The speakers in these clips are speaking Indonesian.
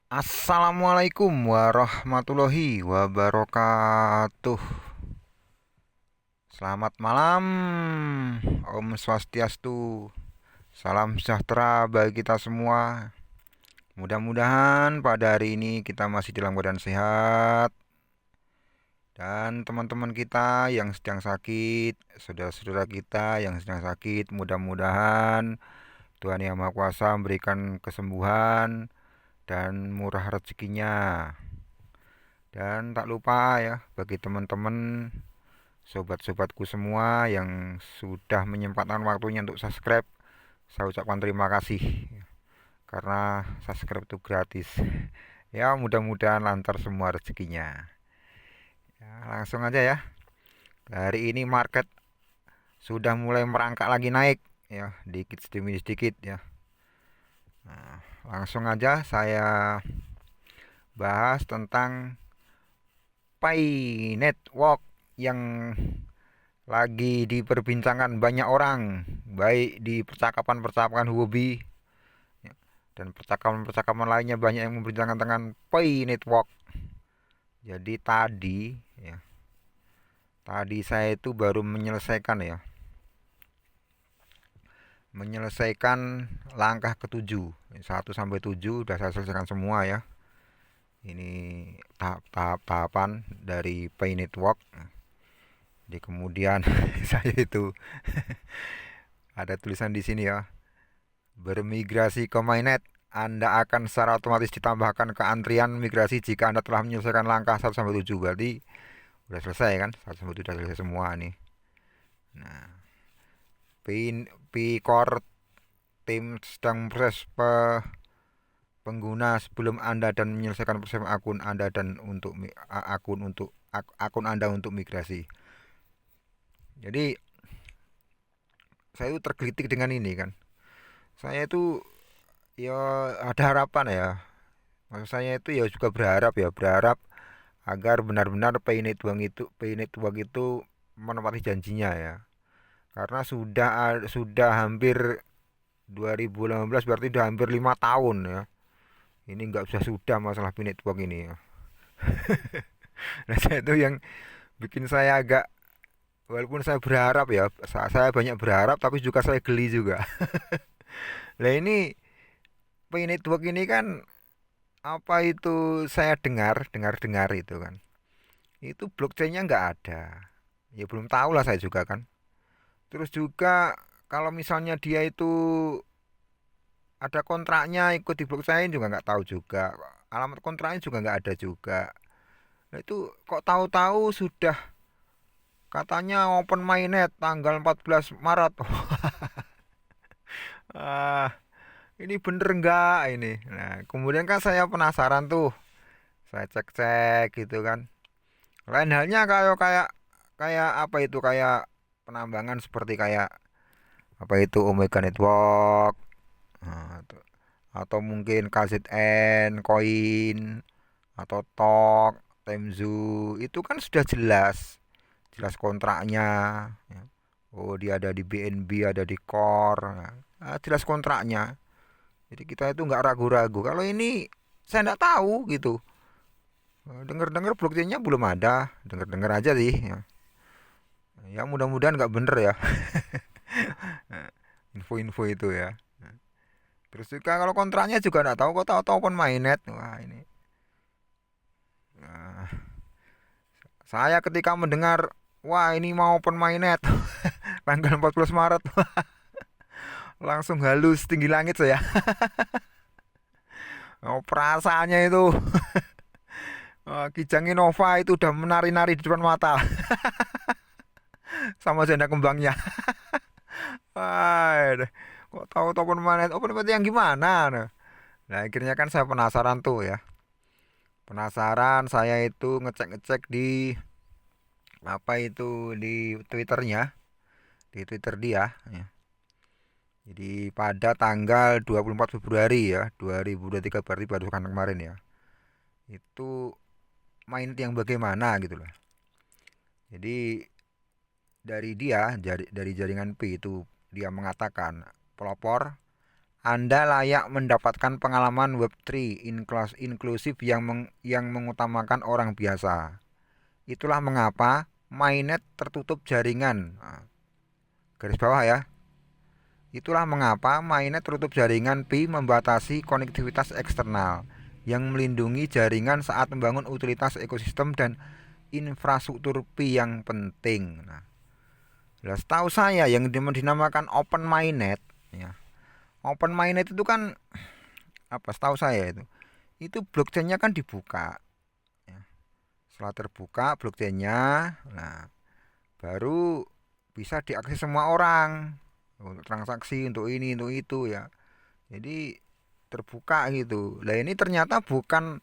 Assalamualaikum warahmatullahi wabarakatuh. Selamat malam, Om Swastiastu. Salam sejahtera bagi kita semua. Mudah-mudahan pada hari ini kita masih dalam keadaan sehat. Dan teman-teman kita yang sedang sakit, saudara-saudara kita yang sedang sakit, mudah-mudahan Tuhan Yang Maha Kuasa memberikan kesembuhan dan murah rezekinya. Dan tak lupa ya bagi teman-teman sobat-sobatku semua yang sudah menyempatkan waktunya untuk subscribe, saya ucapkan terima kasih karena subscribe itu gratis. Ya, mudah-mudahan lancar semua rezekinya. Ya, langsung aja ya. Hari ini market sudah mulai merangkak lagi naik ya, dikit demi sedikit ya. Nah, langsung aja saya bahas tentang Pi Network yang lagi diperbincangkan banyak orang, baik di percakapan-percakapan hobi ya, dan percakapan-percakapan lainnya banyak yang memperbincangkan tentang Pi Network. Jadi tadi saya itu baru menyelesaikan langkah ketujuh, 1 sampai 7 sudah saya selesaikan semua ya. Ini tahapan dari Pi Network. Jadi kemudian saya itu ada tulisan di sini ya. Bermigrasi ke Mainnet, Anda akan secara otomatis ditambahkan ke antrian migrasi jika Anda telah menyelesaikan langkah 1 sampai 7. Berarti udah selesai kan? 1 sampai 7 udah selesai semua nih. Nah, Core tim sedang proses pengguna sebelum Anda dan menyelesaikan proses akun Anda dan akun Anda untuk migrasi. Jadi saya itu tergelitik dengan ini kan. Saya itu ya ada harapan ya. Maksud saya itu ya juga berharap agar benar-benar Pay Network itu menepati janjinya ya. Karena sudah hampir 2018, berarti sudah hampir 5 tahun ya. Ini nggak sudah masalah Pay Network ini ya. Nah, saya itu yang bikin saya agak, walaupun saya berharap ya, saya banyak berharap tapi juga saya geli juga. Nah, ini Pay Network ini kan, apa itu saya dengar itu kan, itu blockchainnya nggak ada. Ya belum tahu lah saya juga kan. Terus juga kalau misalnya dia itu ada kontraknya ikut di blockchain juga nggak tahu juga. Alamat kontraknya juga nggak ada juga. Nah, itu kok tahu-tahu sudah katanya open mainnet tanggal 14 Maret. Ah, ini bener nggak ini? Nah, kemudian kan saya penasaran tuh. Saya cek-cek gitu kan. Lain halnya kayak kayak kayak apa itu, kayak penambangan seperti kayak apa itu Omega Network, nah, atau mungkin KZN, Coin, atau TOK, Temzu, itu kan sudah jelas, jelas kontraknya. Ya. Oh, dia ada di BNB, ada di Core, nah, jelas kontraknya. Jadi kita itu nggak ragu-ragu. Kalau ini saya nggak tahu gitu. Dengar-dengar blockchainnya belum ada, dengar-dengar aja sih. Ya, ya mudah-mudahan nggak bener ya. Info-info itu ya. Terus juga kalau kontraknya juga nggak tahu, kok tahu-tahu open mainnet. Wah ini. Nah, saya ketika mendengar, wah ini mau open mainnet tanggal 14 Maret, langsung halus tinggi langit saya. Oh, perasaannya itu, Kijang Innova itu udah menari-nari di depan mata sama janda kembangnya. Wah, kok tahu-tahu open mainnet yang gimana? Nah, akhirnya kan saya penasaran tuh ya. Penasaran, saya itu ngecek-ngecek di apa itu, di Twitternya, di Twitter dia ya. Jadi pada tanggal 24 Februari ya 2023, berarti baru kan kemarin ya. Itu main yang bagaimana gitu loh. Jadi dari jaringan P itu dia mengatakan pelopor Anda layak mendapatkan pengalaman Web3 inklusif yang mengutamakan orang biasa. Itulah mengapa mainnet tertutup jaringan. Nah, garis bawah ya. Itulah mengapa mainnet tertutup jaringan Pi membatasi konektivitas eksternal yang melindungi jaringan saat membangun utilitas ekosistem dan infrastruktur Pi yang penting. Nah, setahu saya yang dinamakan open mainnet, ya, open mainnet itu kan apa? Setahu saya itu blockchainnya kan dibuka. Ya. Setelah terbuka blockchainnya, nah baru bisa diakses semua orang untuk transaksi, untuk ini, untuk itu ya. Jadi terbuka gitu. Lah ini ternyata bukan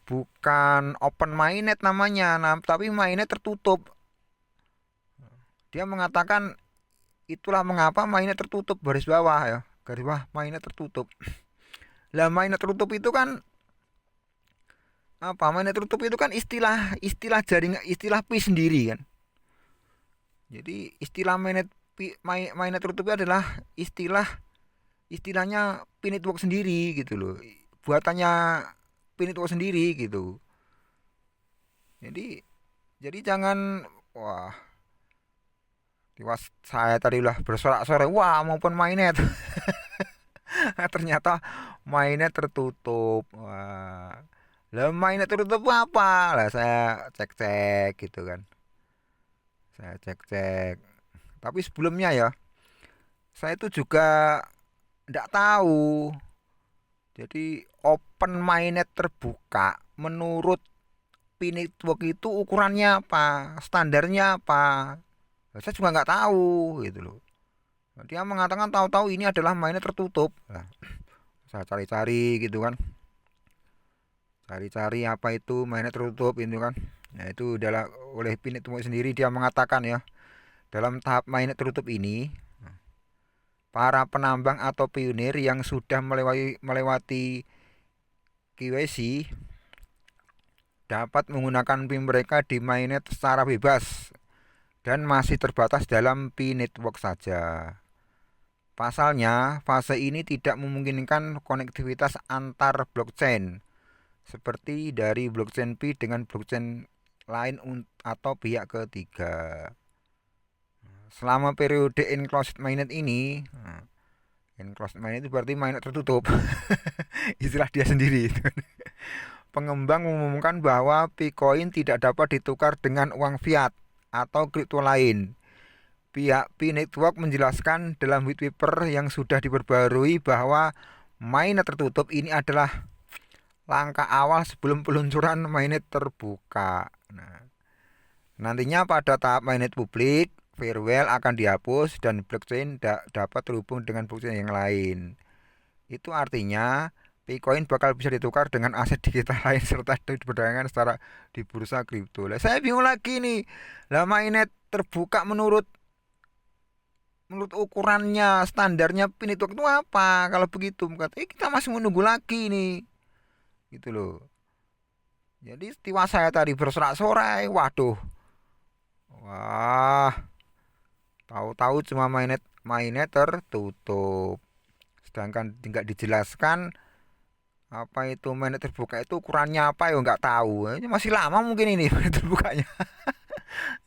bukan open mainnet namanya, tapi mainnet tertutup. Dia mengatakan itulah mengapa mainnet tertutup, garis bawah ya. Garis bawah mainnet tertutup. Lah mainnet tertutup itu kan apa? Mainnet tertutup itu kan istilah jaringan, istilah Pi sendiri kan. Jadi istilah mainnet tertutup itu adalah istilahnya Pi network sendiri gitu loh. Buatannya Pi network sendiri gitu. Jadi jangan wah tiwas saya tadi udah bersorak-sorai wah maupun mainnet. Ternyata mainnet tertutup. Wah. Lah mainnet tertutup apa? Lah saya cek-cek gitu kan. Saya cek-cek. Tapi sebelumnya ya, saya itu juga tidak tahu. Jadi open mainnet terbuka menurut Pi network itu ukurannya apa, standarnya apa. Saya juga nggak tahu gitu loh. Dia mengatakan tahu-tahu ini adalah mainnet tertutup. Nah, saya cari-cari gitu kan. Cari-cari apa itu mainnet tertutup itu kan. Nah, itu adalah oleh Pi network sendiri dia mengatakan ya, dalam tahap mainnet tertutup ini para penambang atau pionir yang sudah melewati KYC dapat menggunakan Pi mereka di mainnet secara bebas dan masih terbatas dalam Pi network saja. Pasalnya, fase ini tidak memungkinkan konektivitas antar blockchain seperti dari blockchain Pi dengan blockchain lain atau pihak ketiga. Selama periode enclosed mainnet ini, enclosed mainnet itu berarti mainnet tertutup. Istilah dia sendiri. Pengembang mengumumkan bahwa Picoin tidak dapat ditukar dengan uang fiat atau kripto lain. Pihak Pi Network menjelaskan dalam white paper yang sudah diperbarui bahwa mainnet tertutup ini adalah langkah awal sebelum peluncuran mainnet terbuka. Nah, nantinya pada tahap mainnet publik, farewell akan dihapus dan blockchain dapat terhubung dengan blockchain yang lain. Itu artinya Bitcoin bakal bisa ditukar dengan aset digital lain serta diperdagangkan secara di bursa kripto. Lah saya bingung lagi nih. Lah mainnet terbuka menurut ukurannya standarnya Pi network itu apa? Kalau begitu kita masih menunggu lagi nih. Gitu loh. Jadi tiwa saya tadi bersorak-sorai, waduh. Wah, tahu-tahu cuma mainnet tertutup. Sedangkan tidak dijelaskan apa itu mainnet terbuka itu ukurannya apa ya nggak tahu. Ini masih lama mungkin ini mainnet terbukanya.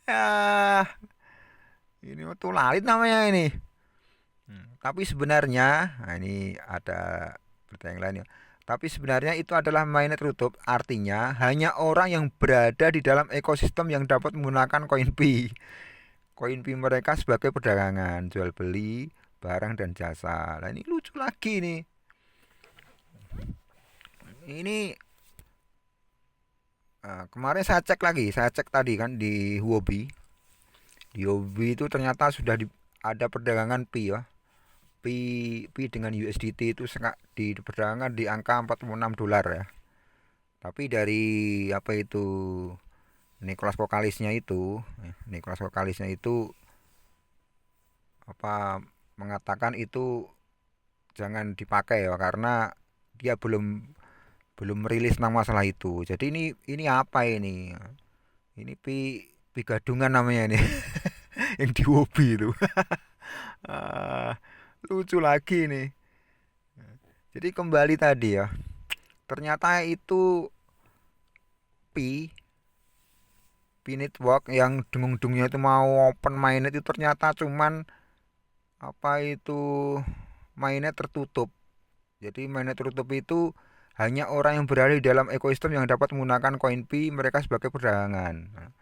Ya, ini tuh lalit namanya ini. Tapi sebenarnya, nah ini ada pertanyaan lain ya. Tapi sebenarnya itu adalah mainnet tertutup, artinya hanya orang yang berada di dalam ekosistem yang dapat menggunakan koin Pi. Koin Pi mereka sebagai perdagangan, jual beli barang dan jasa. Nah ini lucu lagi nih. Ini kemarin saya cek lagi, saya cek tadi kan di Huobi. Di Huobi itu ternyata sudah ada perdagangan Pi ya. Pi dengan USDT itu di perdagangan di angka 46 dolar ya. Tapi dari apa itu Nicholas vokalisnya itu apa mengatakan itu jangan dipakai ya karena dia belum merilis tentang masalah itu. Jadi ini apa ini? Ini pi gadungan namanya ini. Yang di Wobi itu. Lucu lagi nih. Jadi kembali tadi ya, ternyata itu Pi Pi Network yang dengung-dengungnya itu mau open mainnet itu ternyata cuman apa itu mainnet tertutup. Jadi mainnet tertutup itu hanya orang yang berada di dalam ekosistem yang dapat menggunakan koin Pi mereka sebagai perdagangan. Nah,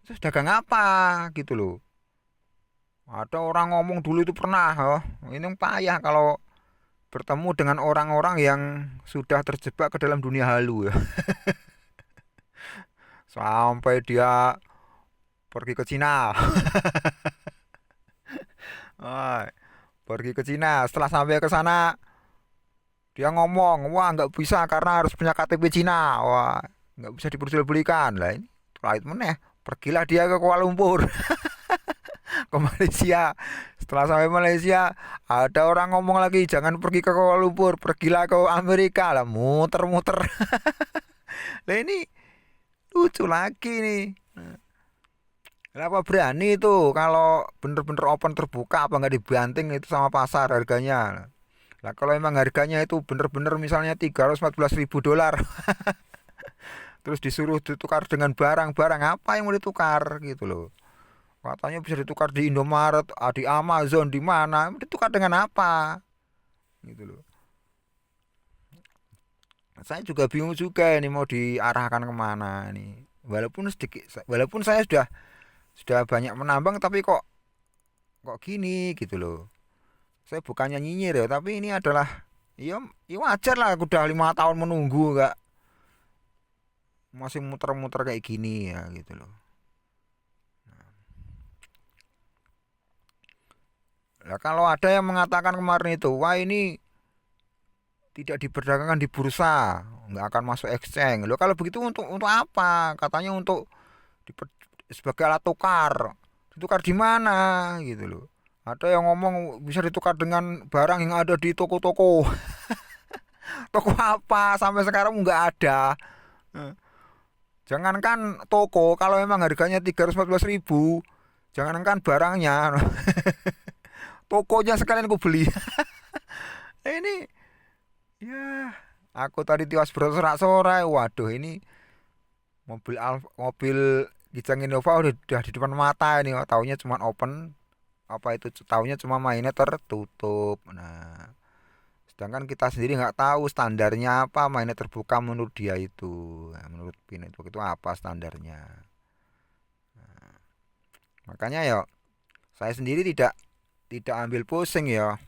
terus dagang apa gitu loh. Ada orang ngomong dulu itu pernah, oh, ini payah kalau bertemu dengan orang-orang yang sudah terjebak ke dalam dunia halu ya. Sampai dia pergi ke Cina. Ah, pergi ke Cina. Setelah sampai ke sana, dia ngomong, wah nggak bisa karena harus punya KTP Cina. Wah, nggak bisa diperjualbelikan. Lah ini, setelah itu meneh, pergilah dia ke Kuala Lumpur, ke Malaysia. Setelah sampai Malaysia, ada orang ngomong lagi, jangan pergi ke Kuala Lumpur, pergilah ke Amerika. Lah muter-muter. Lah ini lucu lagi nih. Kenapa berani itu kalau bener-bener open terbuka apa nggak dibanting itu sama pasar harganya? Lah kalau emang harganya itu bener-bener misalnya 314.000 dolar, terus disuruh ditukar dengan barang-barang apa yang mau ditukar gitu loh. Katanya bisa ditukar di Indomaret, di Amazon, di mana? Ditukar dengan apa? Gitu loh. Saya juga bingung juga ini mau diarahkan kemana nih. Walaupun sedikit, walaupun saya sudah banyak menambang tapi kok gini gitu loh. Saya bukannya nyinyir ya, tapi ini adalah ya, ya wajar lah aku udah 5 tahun menunggu nggak masih muter-muter kayak gini ya gitu loh. Nah, kalau ada yang mengatakan kemarin itu, wah ini tidak diperdagangkan di bursa, nggak akan masuk exchange. Loh kalau begitu untuk apa? Katanya untuk sebagai alat tukar. Ditukar di mana gitu loh. Ada yang ngomong bisa ditukar dengan barang yang ada di toko-toko. Toko apa? Sampai sekarang nggak ada. Jangankan toko, kalau memang harganya 314.000, jangankan barangnya, tokonya sekalian aku beli. Ini ya, aku tadi tiwas bersorak-sorai. Waduh, ini mobil Kijang Innova udah di depan mata ini. Oh, taunya cuma open, apa itu? Taunya cuma mainnya tertutup. Nah, sedangkan kita sendiri nggak tahu standarnya apa mainnya terbuka menurut dia itu. Nah, menurut Pin itu apa standarnya. Makanya ya saya sendiri tidak tidak ambil pusing ya.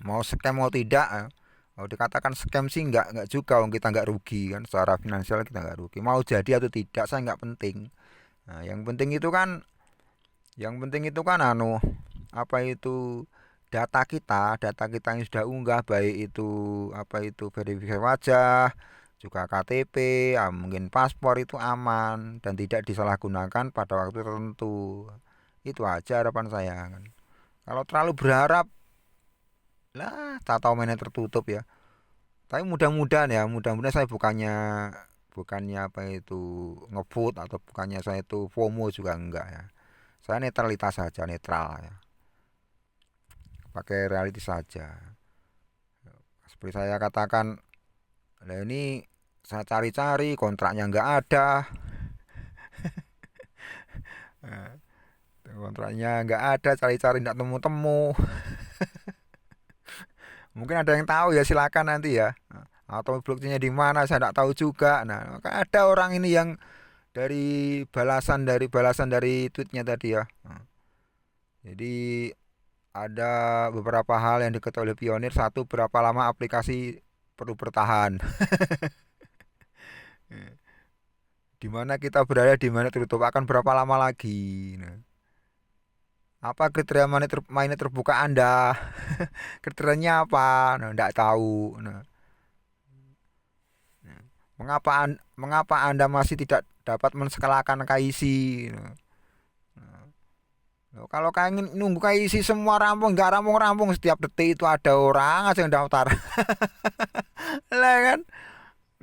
Mau scam mau tidak. Kalau dikatakan scam sih nggak juga, wong kita nggak rugi kan secara finansial kita nggak rugi. Mau jadi atau tidak saya nggak penting. Nah, yang penting itu kan anu apa itu data kita yang sudah unggah baik itu apa itu verifikasi wajah juga KTP mungkin paspor itu aman dan tidak disalahgunakan pada waktu tertentu. Itu aja harapan saya kan. Kalau terlalu berharap lah tak tahu mainnya tertutup ya. Tapi mudah-mudahan ya, mudah-mudahan saya bukannya bukannya apa itu ngevote atau bukannya saya itu FOMO juga enggak ya. Saya netralitas saja, netral ya. Pakai realistis saja. Seperti saya katakan, lah ini saya cari-cari kontraknya enggak ada. Kontraknya enggak ada, cari-cari enggak temu-temu. Mungkin ada yang tahu ya silakan nanti ya. Atau blockchainnya di mana saya enggak tahu juga. Nah, ada orang ini yang dari balasan dari tweetnya tadi ya. Jadi ada beberapa hal yang diketahui oleh pionir. Satu, berapa lama aplikasi perlu bertahan. Di mana kita berada, di mana tertutup akan berapa lama lagi. Nah, apa kriteria mainnya terbuka Anda? Kriterianya apa? Nah, enggak tahu. Nah, mengapa Anda masih tidak dapat menskalakan KIC? Nah, loh, kalau kangen nunggu KIC semua rampung, nggak rampung-rampung setiap detik itu ada orang aja yang daftar. Lah kan?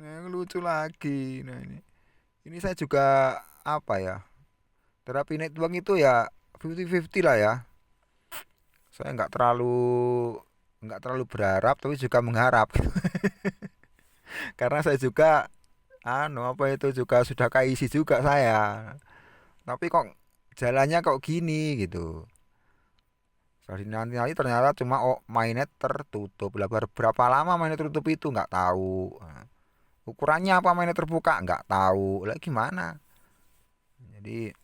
Nah, lucu lagi. Nah ini saya juga apa ya? Terapi network itu ya 50-50 lah ya. Saya nggak terlalu nggak terlalu berharap tapi juga mengharap. Karena saya juga apa itu juga sudah keisi juga saya. Tapi kok jalannya kok gini gitu. Setelah dinanti-nanti ternyata cuma mainnet tertutup. Lah berapa lama mainnet tertutup itu nggak tahu. Nah, ukurannya apa mainnet terbuka nggak tahu. Lah gimana? Jadi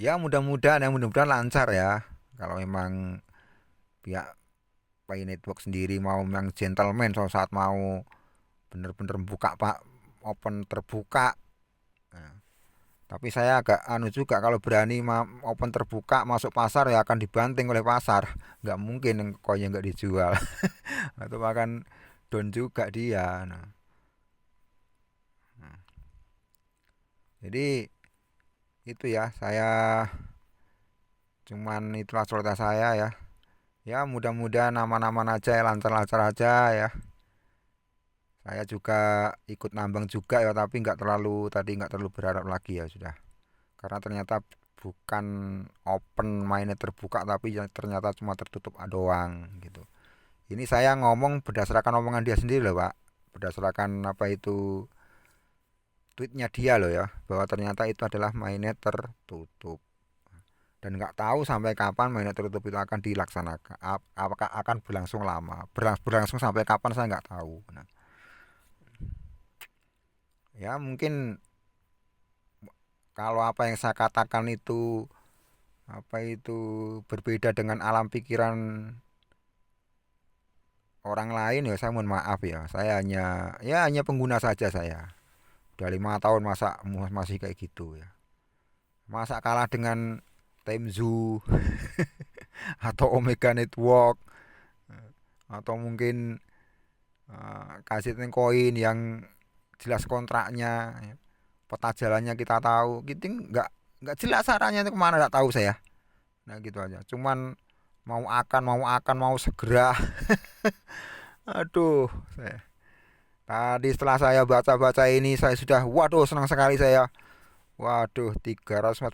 ya mudah-mudahan lancar ya. Kalau memang pihak Pi Network sendiri mau memang gentleman suatu saat mau bener-bener buka pak open terbuka. Nah, tapi saya agak anu juga kalau berani open terbuka masuk pasar ya akan dibanting oleh pasar. Nggak mungkin koinnya nggak dijual. Atau akan down juga dia. Nah, jadi itu ya saya cuman itulah cerita saya ya. Ya mudah-mudahan aman-aman aja ya, lancar-lancar aja ya. Saya juga ikut nambang juga ya, tapi nggak terlalu berharap lagi ya sudah. Karena ternyata bukan open mainnya terbuka tapi ternyata cuma tertutup doang gitu. Ini saya ngomong berdasarkan omongan dia sendiri loh Pak. Berdasarkan apa itu tweetnya dia loh ya, bahwa ternyata itu adalah mainnya tertutup. Dan nggak tahu sampai kapan mainnya tertutup itu akan dilaksanakan. Apakah akan berlangsung lama? Berlangsung sampai kapan saya nggak tahu. Nah, ya mungkin kalau apa yang saya katakan itu apa itu berbeda dengan alam pikiran orang lain ya saya mohon maaf ya. Saya hanya pengguna saja saya. Udah 5 tahun masa masih kayak gitu ya. Masa kalah dengan Temzu atau Omega Network atau mungkin kasih koin yang jelas kontraknya, ya. Peta jalannya kita tahu, gitu nggak jelas arahnya itu kemana nggak tahu saya. Nah gitu aja. Cuman mau segera. Aduh, tadi setelah saya baca-baca ini saya sudah waduh senang sekali saya. Waduh 314.000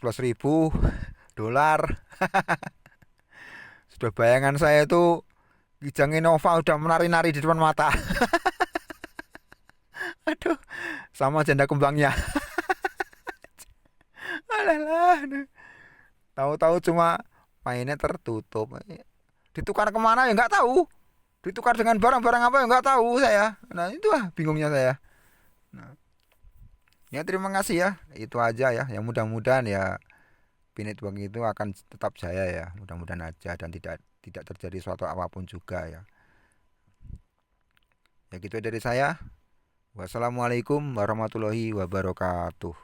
dolar. Sudah bayangan saya itu Kijang Innova udah menari-nari di depan mata. Aduh, sama janda kembangnya. Alah, tahu-tahu cuma mainnya tertutup. Ditukar kemana ya nggak tahu. Ditukar dengan barang-barang apa ya nggak tahu saya. Nah itu bingungnya saya. Nah, ya terima kasih ya. Itu aja ya. Yang mudah-mudahan ya Pinetwork itu akan tetap jaya ya. Mudah-mudahan aja dan tidak terjadi suatu apapun juga ya. Ya gitu dari saya. Wassalamualaikum warahmatullahi wabarakatuh.